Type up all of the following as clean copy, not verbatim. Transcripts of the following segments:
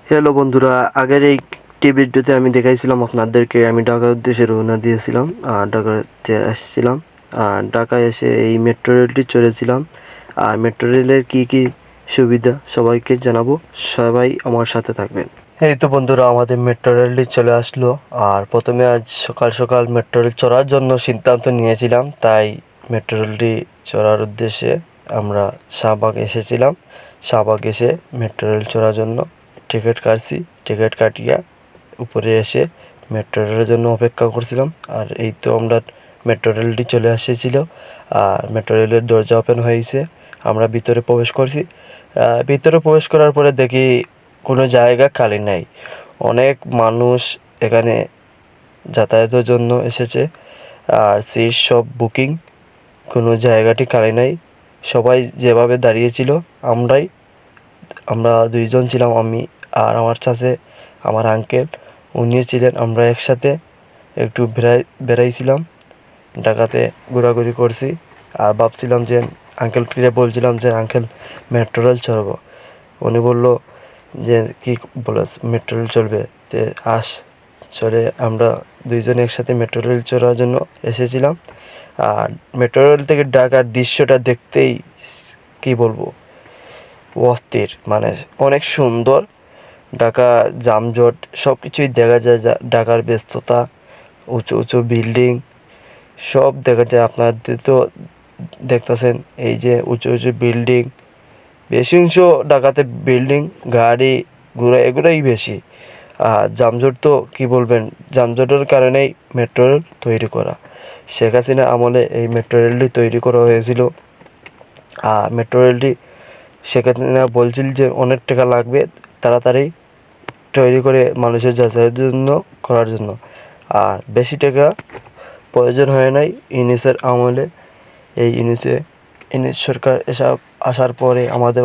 Hello বন্ধুরা, আগের একটি ভিডিওতে আমি দেখাইছিলাম আপনাদেরকে আমি ঢাকার উদ্দেশ্যে রওনা দিয়েছিলাম আর ঢাকাতে আসছিলাম। আর ঢাকায় এসে এই মেট্রো রেলটি চড়েছিলাম। আর মেট্রো রেলের কী সুবিধা সবাইকে জানাবো, সবাই আমার সাথে থাকবেন। এই তো বন্ধুরা, আমাদের মেট্রো রেলটি চলে আসলো। আর প্রথমে আজ সকাল সকাল মেট্রো রেল চড়ার জন্য সিদ্ধান্ত নিয়েছিলাম, তাই মেট্রো রেলটি চড়ার উদ্দেশ্যে আমরা শাহবাগ এসেছিলাম। শাহবাগ এসে মেট্রো রেল চড়ার জন্য টিকিট কাটছি। টিকিট কাটিয়া উপরে এসে মেট্রো রেলের জন্য অপেক্ষা করছিলাম। আর এই তো আমরা মেট্রো রেলটি চলে এসেছিল আর মেট্রো রেলের দরজা ওপেন হয়েছে। আমরা ভিতরে প্রবেশ করছি। ভিতরে প্রবেশ করার পরে দেখি কোনো জায়গা খালি নাই। অনেক মানুষ এখানে যাতায়াতের জন্য এসেছে আর সিট সব বুকিং, কোনো জায়গাটি খালি নাই। সবাই যেভাবে দাঁড়িয়েছিল আমরা দুইজন ছিলাম, আমি আর আমার চাচা, আমার আঙ্কেল, উনিও ছিলেন। আমরা একসাথে একটু বেড়াইছিলাম, ঢাকাতে ঘোরাঘুরি করছি। আর ভাবছিলাম যে আঙ্কেলকে বলছিলাম যে আঙ্কেল মেট্রো রেল চড়বো। উনি বললো যে কী বলস, মেট্রো রেল চলবে, যে আস চলে। আমরা দুইজনে একসাথে মেট্রো রেল চড়ার জন্য এসেছিলাম। আর মেট্রো রেল থেকে ঢাকার দৃশ্যটা দেখতেই কী বলবো, অস্থির, মানে অনেক সুন্দর। ঢাকার যানজট সব কিছুই দেখা যায়, ঢাকার ব্যস্ততা, উঁচু উঁচু বিল্ডিং সব দেখা যায়। আপনাদের তো দেখতেছেন এই যে উঁচু উঁচু বিল্ডিং, বেশি উঁচু ঢাকাতে বিল্ডিং, গাড়ি ঘোড়া এগুলোই বেশি। আর যানজট তো কী বলবেন, যানজটের কারণেই মেট্রো রেল তৈরি করা। শেখ হাসিনা আমলে এই মেট্রো রেলটি তৈরি করা হয়েছিল। আর মেট্রো রেলটি শেখ হাসিনা বলছিল যে অনেক টাকা লাগবে তাড়াতাড়ি তৈরি করে মানুষের যাতায়াতের জন্য করার জন্য। আর বেশি টাকা প্রয়োজন হয় নাই ইউনিসের আমলে। এই ইউনিস সরকার এসব আসার পরে আমাদের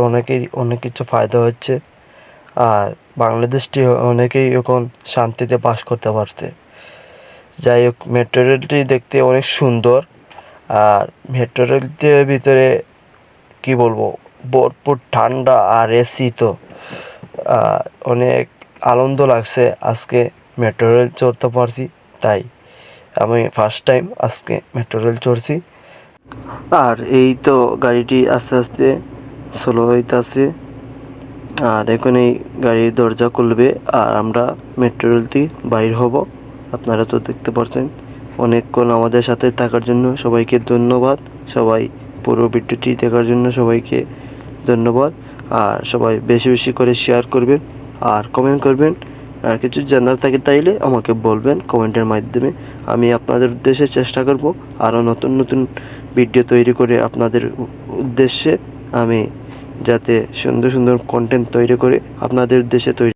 অনেক কিছু ফায়দা হচ্ছে। আর বাংলাদেশটি অনেকেই এখন শান্তিতে বাস করতে পারছে। যাই হোক, মেট্রো রেলটি দেখতে অনেক সুন্দর। আর মেট্রো রেলটির ভিতরে কী বলবো, ভরপুর ঠান্ডা আর এসি তো। অনেক আনন্দ লাগছে আজকে মেট্রো রেল চড়তে পারছি। তাই আমি ফার্স্ট টাইম আজকে মেট্রো রেল চড়ছি। আর এই তো গাড়িটি আস্তে আস্তে স্লো হইতাছে। আর এখন এই গাড়ির দরজা খুলবে আর আমরা মেট্রো রেলটি বাইর হব। আপনারা তো দেখতে পাচ্ছেন। অনেকক্ষণ আমাদের সাথে থাকার জন্য সবাইকে ধন্যবাদ। সবাই পুরো ভিডিওটি দেখার জন্য সবাইকে ধন্যবাদ। আর সবাই বেশি বেশি করে শেয়ার করবেন আর কমেন্ট করবেন। আর কিছু জানার থাকে তাইলে আমাকে বলবেন কমেন্টের মাধ্যমে। আমি আপনাদের উদ্দেশ্যে চেষ্টা করব আরও নতুন নতুন ভিডিও তৈরি করে আপনাদের উদ্দেশ্যে, আমি যাতে সুন্দর সুন্দর কন্টেন্ট তৈরি করে আপনাদের উদ্দেশ্যে তৈরি